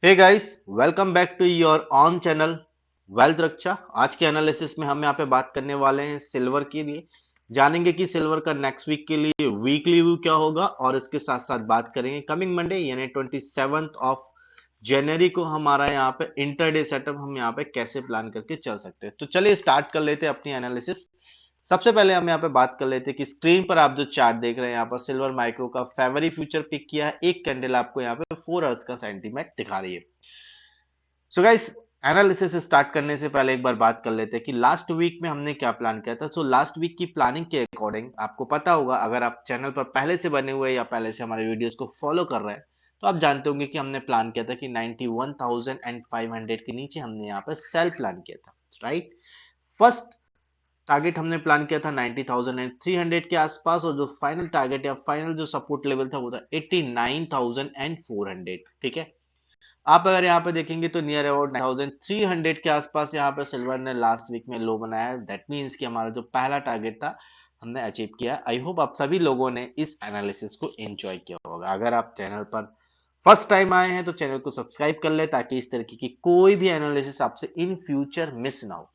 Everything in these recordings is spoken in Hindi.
Hey guys, welcome back to your own channel wealth Raksha. आज के एनालिसिस में हम यहाँ पे बात करने वाले हैं सिल्वर के लिए। जानेंगे कि सिल्वर का नेक्स्ट वीक के लिए वीकली व्यू क्या होगा और इसके साथ साथ बात करेंगे कमिंग मंडे यानी 27 जनवरी को हमारा यहाँ पे इंटरडे सेटअप हम यहाँ पे कैसे प्लान करके चल सकते हैं। तो चलिए स्टार्ट कर लेते हैं अपनी एनालिसिस। सबसे पहले हम यहाँ पे बात कर लेते हैं कि स्क्रीन पर आप जो चार्ट देख रहे हैं यहाँ पर सिल्वर माइक्रो का फेवरी फ्यूचर पिक किया है। एक कैंडल आपको यहाँ पे 4 आवर्स का सेंटीमेंट दिखा रही है। सो गाइस, एनालिसिस स्टार्ट करने से पहले एक बार बात कर लेते हैं कि लास्ट वीक में हमने क्या प्लान किया था। सो लास्ट वीक की प्लानिंग के अकॉर्डिंग आपको पता होगा, अगर आप चैनल पर पहले से बने हुए या पहले से हमारे वीडियोस को फॉलो कर रहे हैं तो आप जानते होंगे कि हमने प्लान किया था कि 91,500 के नीचे हमने यहाँ पर सेल प्लान किया था, राइट। फर्स्ट टारगेट हमने प्लान किया था 90,300 के आसपास, और जो फाइनल टारगेट या फाइनल जो सपोर्ट लेवल था वो था 89,400। ठीक है। आप अगर यहाँ पे देखेंगे तो नियर अबाउट 9300 के आसपास यहाँ पे सिल्वर ने लास्ट वीक में लो बनाया। दैट मीन्स कि हमारा जो पहला टारगेट था हमने अचीव किया। आई होप आप सभी लोगों ने इस एनालिसिस को एंजॉय किया होगा। अगर आप चैनल पर फर्स्ट टाइम आए हैं तो चैनल को सब्सक्राइब कर ले ताकि इस तरीके की कोई भी एनालिसिस आपसे इन फ्यूचर मिस ना हो।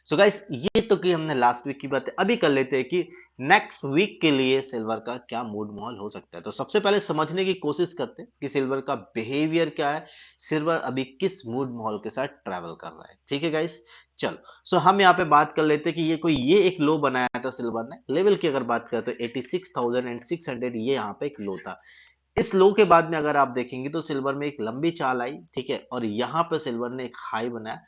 सो गाइस, ये तो कि हमने लास्ट वीक की बातें। अभी कर लेते हैं कि नेक्स्ट वीक के लिए सिल्वर का क्या मूड माहौल हो सकता है। तो सबसे पहले समझने की कोशिश करते हैं कि सिल्वर का बिहेवियर क्या है, सिल्वर अभी किस मूड माहौल के साथ ट्रैवल कर रहा है। ठीक है गाइस, चलो। सो हम यहाँ पे बात कर लेते हैं कि ये एक लो बनाया था सिल्वर ने। लेवल की अगर बात करें तो 86,600 ये यहाँ पे एक लो था। इस लो के बाद में अगर आप देखेंगे तो सिल्वर में एक लंबी चाल आई, ठीक है, और यहाँ पे सिल्वर ने एक हाई बनाया।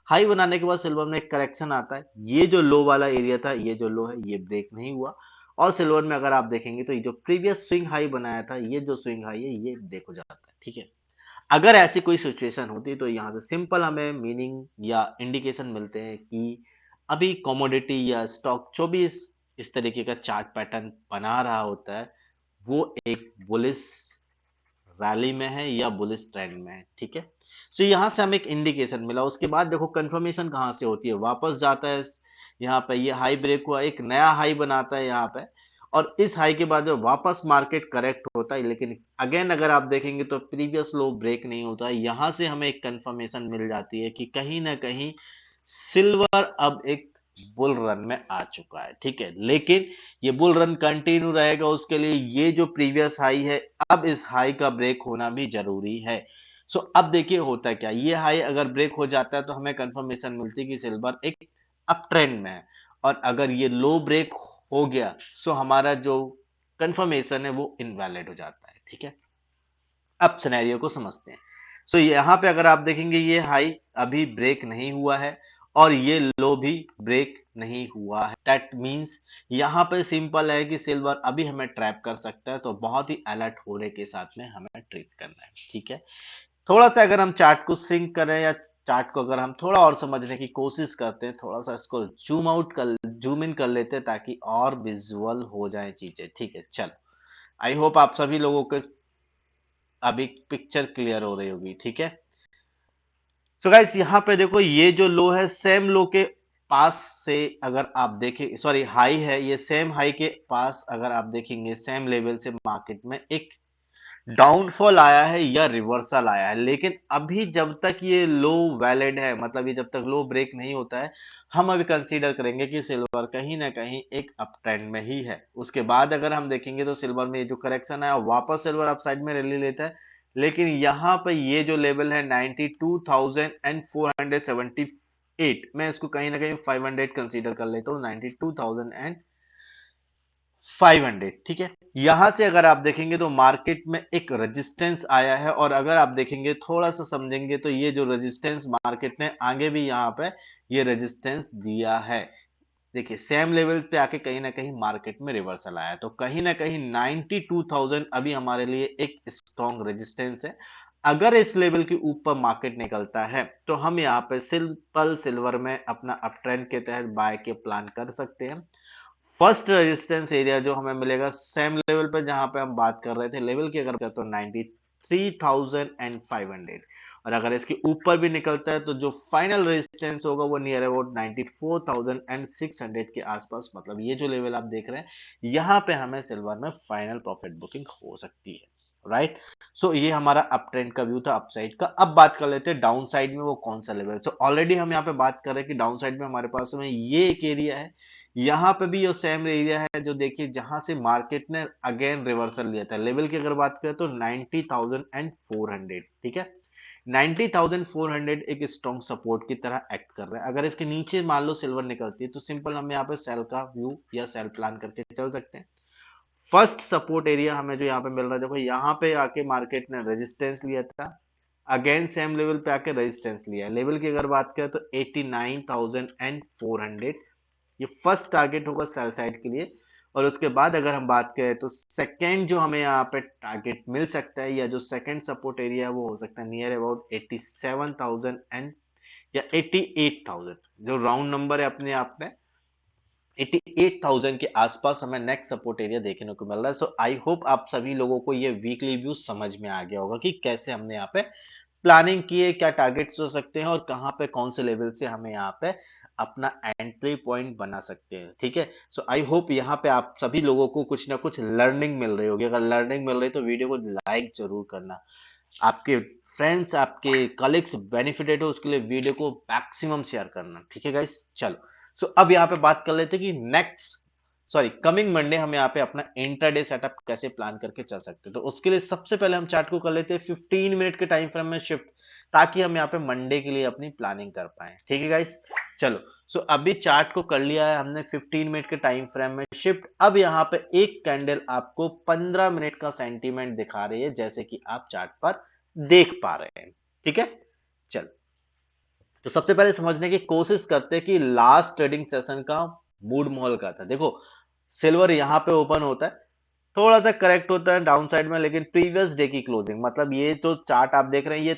हाई बनाने के बाद सिल्वर में एक करेक्शन आता है। ये जो लो वाला एरिया था, ये जो लो है, ये ब्रेक नहीं हुआ। और सिल्वर में अगर आप देखेंगे तो ये जो प्रीवियस स्विंग हाई बनाया था, ये जो स्विंग हाई है, ये ब्रेक हो जाता है। ठीक है। अगर ऐसी कोई सिचुएशन होती तो यहाँ से सिंपल हमें मीनिंग या इंडिकेशन मिलते हैं कि अभी कमोडिटी या स्टॉक जो भी इस तरीके का चार्ट पैटर्न बना रहा होता है, वो एक बुलिश रैली में है या बुलिश ट्रेंड में है। ठीक है। सो यहां से हमें एक इंडिकेशन मिला। उसके बाद देखो कंफर्मेशन कहां से होती है, वापस जाता है यहाँ पे, ये हाई ब्रेक हुआ, एक नया हाई बनाता है यहाँ पे, और इस हाई के बाद जो वापस मार्केट करेक्ट होता है। लेकिन अगेन अगर आप देखेंगे तो प्रीवियस लो ब्रेक नहीं होता है। यहां से हमें एक कंफर्मेशन मिल जाती है कि कहीं ना कहीं सिल्वर अब एक बुल रन में आ चुका है। ठीक है। लेकिन ये बुल रन कंटिन्यू रहेगा, उसके लिए ये जो प्रीवियस हाई है, अब इस हाई का ब्रेक होना भी जरूरी है। सो अब देखिए होता है क्या, ये हाई अगर ब्रेक हो जाता है तो हमें कंफर्मेशन मिलती है कि सिल्वर एक अप ट्रेंड में है। और अगर ये लो ब्रेक हो गया सो हमारा जो कंफर्मेशन है वो इनवैलिड हो जाता है। ठीक है। अब सिनेरियो को समझते हैं। सो यहाँ पे अगर आप देखेंगे ये हाई अभी ब्रेक नहीं हुआ है और ये लो भी ब्रेक नहीं हुआ है। दैट मींस यहाँ पे सिंपल है कि सिल्वर अभी हमें ट्रैप कर सकता है, तो बहुत ही अलर्ट होने के साथ में हमें ट्रीट करना है। ठीक है। थोड़ा सा अगर हम चार्ट को सिंक करें या चार्ट को अगर हम थोड़ा और समझने की कोशिश करते हैं, थोड़ा सा इसको जूम इन कर लेते हैं ताकि और विजुअल हो जाए चीजें। ठीक है, चलो। आई होप आप सभी लोगों को अभी पिक्चर क्लियर हो रही होगी। ठीक है। सो गाइस, यहाँ पे देखो ये जो लो है सेम लो के पास से अगर आप देखें, सॉरी हाई है, ये सेम हाई के पास अगर आप देखेंगे सेम लेवल से मार्केट में एक डाउनफॉल आया है या रिवर्सल आया है। लेकिन अभी जब तक ये लो वैलिड है, मतलब ये जब तक लो ब्रेक नहीं होता है, हम अभी कंसीडर करेंगे कि सिल्वर कहीं ना कहीं एक अप ट्रेंड में ही है। उसके बाद अगर हम देखेंगे तो सिल्वर में ये जो करेक्शन है वापस सिल्वर अप साइड में रैली लेता है। लेकिन यहाँ पे ये जो लेवल है 92,478, मैं इसको कहीं ना कहीं 500 कंसीडर कर लेता हूँ, 92,500। ठीक है। यहां से अगर आप देखेंगे तो मार्केट में एक रेजिस्टेंस आया है, और अगर आप देखेंगे थोड़ा सा समझेंगे तो ये जो रेजिस्टेंस मार्केट ने आगे भी यहाँ पे ये रेजिस्टेंस दिया है। देखिए सेम लेवल पे आके कहीं ना कहीं मार्केट में रिवर्सल आया है, तो कहीं ना कहीं 92,000 अभी हमारे लिए एक स्ट्रॉन्ग रेजिस्टेंस है। अगर इस लेवल के ऊपर मार्केट निकलता है तो हम यहाँ पे सिंपल सिल्वर में अपना अप ट्रेंड के तहत बाय के प्लान कर सकते हैं। फर्स्ट रेजिस्टेंस एरिया जो हमें मिलेगा सेम लेवल पे जहां पे हम बात कर रहे थे लेवल की, अगर तो 93,500, और अगर इसके ऊपर भी निकलता है तो जो फाइनल रेजिस्टेंस होगा वो नियर अबाउट 94,600 के आसपास। मतलब ये जो लेवल आप देख रहे हैं, यहां पे हमें सिल्वर में फाइनल प्रॉफिट बुकिंग हो सकती है। राइट। सो ये हमारा अप ट्रेंड का व्यू था अपसाइड का। अब बात कर लेते हैं डाउन साइड में वो कौन सा लेवल। सो ऑलरेडी हम यहाँ पे बात कर रहे हैं कि डाउन साइड में हमारे पास में ये एक एरिया है, यहाँ पे भी ये सेम एरिया है जो देखिए जहां से मार्केट ने अगेन रिवर्सल लिया था। लेवल की अगर बात करें तो 90,400, ठीक है। 90,400 एक स्ट्रॉन्ग सपोर्ट की तरह एक्ट कर रहा है। अगर इसके नीचे मान लो सिल्वर निकलती है तो सिंपल हम यहाँ पे सेल का व्यू या सेल प्लान करके चल सकते हैं। फर्स्ट सपोर्ट एरिया हमें जो यहाँ पे मिल रहा है, देखो यहाँ पे आके मार्केट ने रेजिस्टेंस लिया था, अगेन सेम लेवल पे आके रेजिस्टेंस लिया है। लेवल की अगर बात करें तो 89,400 ये फर्स्ट टारगेट होगा सेल साइड के लिए। और उसके बाद अगर हम बात करें तो सेकंड जो हमें यहाँ पे टारगेट मिल सकता है या जो सेकंड सपोर्ट एरिया है वो हो सकता है नियर अबाउट 87,000 एंड या 88,000, जो राउंड नंबर है अपने आप में 88,000 के आसपास हमें नेक्स्ट सपोर्ट एरिया देखने को मिल रहा है। सो आई होप आप सभी लोगों को ये वीकली व्यू समझ में आ गया होगा कि कैसे हमने यहाँ पे प्लानिंग की है, क्या टारगेट्स हो सकते हैं और कहाँ पे कौन से लेवल से हमें यहाँ पे अपना एंट्री पॉइंट बना सकते हैं, ठीक है। सो आई होप यहाँ पे आप सभी लोगों को कुछ ना कुछ लर्निंग मिल रही होगी। अगर लर्निंग मिल रही है तो वीडियो को लाइक जरूर करना, आपके फ्रेंड्स आपके कलीग्स बेनिफिटेड हो उसके लिए वीडियो को मैक्सिमम शेयर करना, ठीक है गाइस। चलो सो अब यहाँ पे बात कर लेते हैं कि नेक्स्ट कमिंग मंडे हम यहाँ पे अपना इंट्राडे सेटअप कैसे प्लान करके चल सकते हैं। तो उसके लिए सबसे पहले हम चार्ट को कर लेते हैं 15 मिनट के टाइम फ्रेम में शिफ्ट, ताकि हम यहाँ पे मंडे के लिए अपनी प्लानिंग कर पाए, ठीक है गाइस। चलो सो अभी चार्ट को कर लिया है हमने 15 मिनट के टाइम फ्रेम में शिफ्ट। अब यहाँ पे एक कैंडल आपको 15 मिनट का सेंटीमेंट दिखा रही है, जैसे कि आप चार्ट पर देख पा रहे हैं, ठीक है। चलो तो सबसे पहले समझने की कोशिश करते हैं कि लास्ट ट्रेडिंग सेशन का मूड माहौल का था। देखो सिल्वर यहां पे ओपन होता है, थोड़ा सा करेक्ट होता है डाउन साइड में, लेकिन प्रीवियस डे की क्लोजिंग मतलब ये जो चार्ट आप देख रहे हैं ये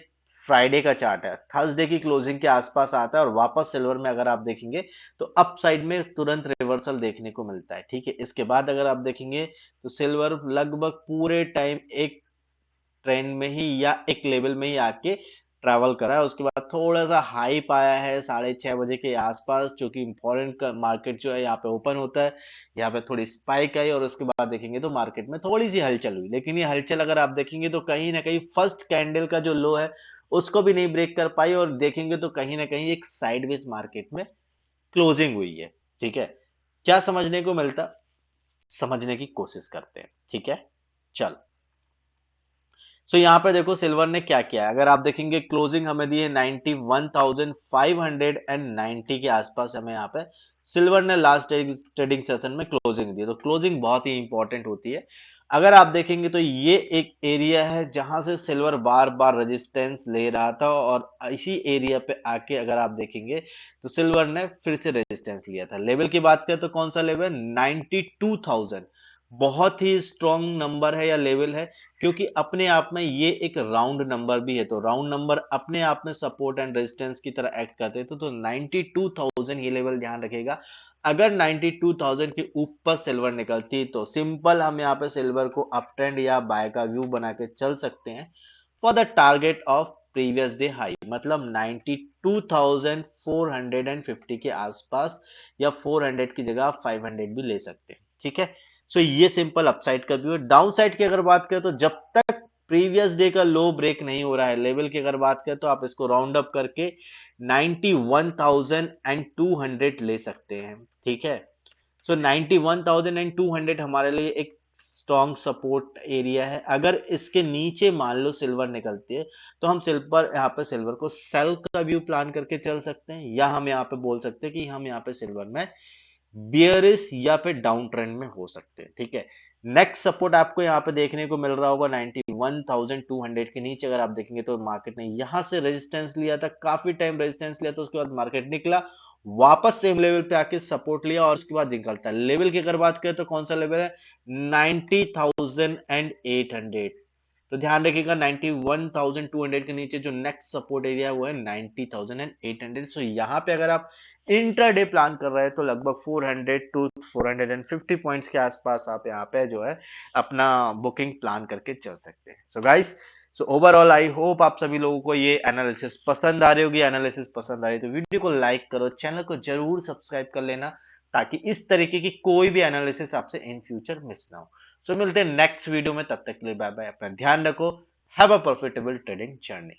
फ्राइडे का चार्ट है, थर्सडे की क्लोजिंग के आसपास आता है और वापस सिल्वर में अगर आप देखेंगे तो अप साइड में तुरंत रिवर्सल देखने को मिलता है, ठीक है। इसके बाद अगर आप देखेंगे तो सिल्वर लगभग पूरे टाइम एक ट्रेंड में ही या एक लेवल में ही आके ट्रैवल करा है। उसके बाद थोड़ा सा हाई पाया है 6:30 बजे के आसपास, जो कि फॉरेन का मार्केट जो है यहाँ पे ओपन होता है, यहाँ पे थोड़ी स्पाइक आई और उसके बाद देखेंगे तो मार्केट में थोड़ी सी हलचल हुई। लेकिन ये हलचल अगर आप देखेंगे तो कहीं ना कहीं फर्स्ट कैंडल का जो लो है उसको भी नहीं ब्रेक कर पाई और देखेंगे तो कहीं ना कहीं एक साइडवेज मार्केट में क्लोजिंग हुई है, ठीक है। क्या समझने को मिलता, समझने की कोशिश करते हैं, ठीक है। चल सो यहाँ पे देखो सिल्वर ने क्या किया है। अगर आप देखेंगे क्लोजिंग हमें दी है 91,590 के आसपास हमें यहाँ पे सिल्वर ने लास्ट ट्रेडिंग सेशन में क्लोजिंग दी है। तो क्लोजिंग बहुत ही इंपॉर्टेंट होती है। अगर आप देखेंगे तो ये एक एरिया है जहां से सिल्वर बार बार रेजिस्टेंस ले रहा था और इसी एरिया पे आके अगर आप देखेंगे तो सिल्वर ने फिर से रेजिस्टेंस लिया था। लेवल की बात करें तो कौन सा लेवल, 92,000 बहुत ही स्ट्रॉन्ग नंबर है या लेवल है, क्योंकि अपने आप में ये एक राउंड नंबर भी है। तो राउंड नंबर अपने आप में सपोर्ट एंड रेजिस्टेंस की तरह एक्ट करते हैं। तो 92,000 ये लेवल ध्यान रखेगा। अगर 92,000 के ऊपर सिल्वर निकलती तो सिंपल हम यहाँ पे सिल्वर को अप ट्रेंड या बाय का व्यू बना के चल सकते हैं for the target of previous day high, मतलब 92,450 के आसपास या 400 की जगह आप 500 भी ले सकते हैं, ठीक है। सो ये सिंपल अपसाइड का व्यू है। डाउन साइड की अगर बात करें तो जब तक प्रीवियस डे का लो ब्रेक नहीं हो रहा है, लेवल की अगर बात करें तो आप इसको राउंड अप करके 91,200 ले सकते हैं, ठीक है। सो 91,200 हमारे लिए एक स्ट्रॉन्ग सपोर्ट एरिया है। अगर इसके नीचे मान लो सिल्वर निकलती है तो हम सिल्वर यहाँ पे सिल्वर को सेल का व्यू प्लान करके चल सकते हैं, या हम यहाँ पे बोल सकते हैं कि हम यहाँ पे सिल्वर में बियरिश या फिर डाउन ट्रेंड में हो सकते हैं, ठीक है। नेक्स्ट सपोर्ट आपको यहाँ पे देखने को मिल रहा होगा 91,200 के नीचे। अगर आप देखेंगे तो मार्केट ने यहाँ से रेजिस्टेंस लिया था, काफी टाइम रेजिस्टेंस लिया था, उसके बाद मार्केट निकला, वापस सेम लेवल पे आके सपोर्ट लिया और उसके बाद निकलता है। लेवल की अगर बात करें तो कौन सा लेवल है, 90,800। तो ध्यान रखिएगा 91,200 के नीचे जो नेक्स्ट सपोर्ट एरिया है वो है 90,800। सो यहाँ पे अगर आप इंट्राडे प्लान कर रहे हैं तो लगभग 400 टू 450 पॉइंट्स के आसपास आप यहाँ पे जो है अपना बुकिंग प्लान करके चल सकते हैं। So guys, so overall I hope आप सभी लोगों को ये एनालिसिस पसंद आ रही होगी। एनालिसिस पसंद आ रही तो वीडियो को लाइक करो, चैनल को जरूर सब्सक्राइब कर लेना ताकि इस तरीके की कोई भी एनालिसिस आपसे इन फ्यूचर मिस ना हो। सो मिलते हैं नेक्स्ट वीडियो में, तब तक के लिए बाय बाय, अपना ध्यान रखो। Have a profitable trading journey.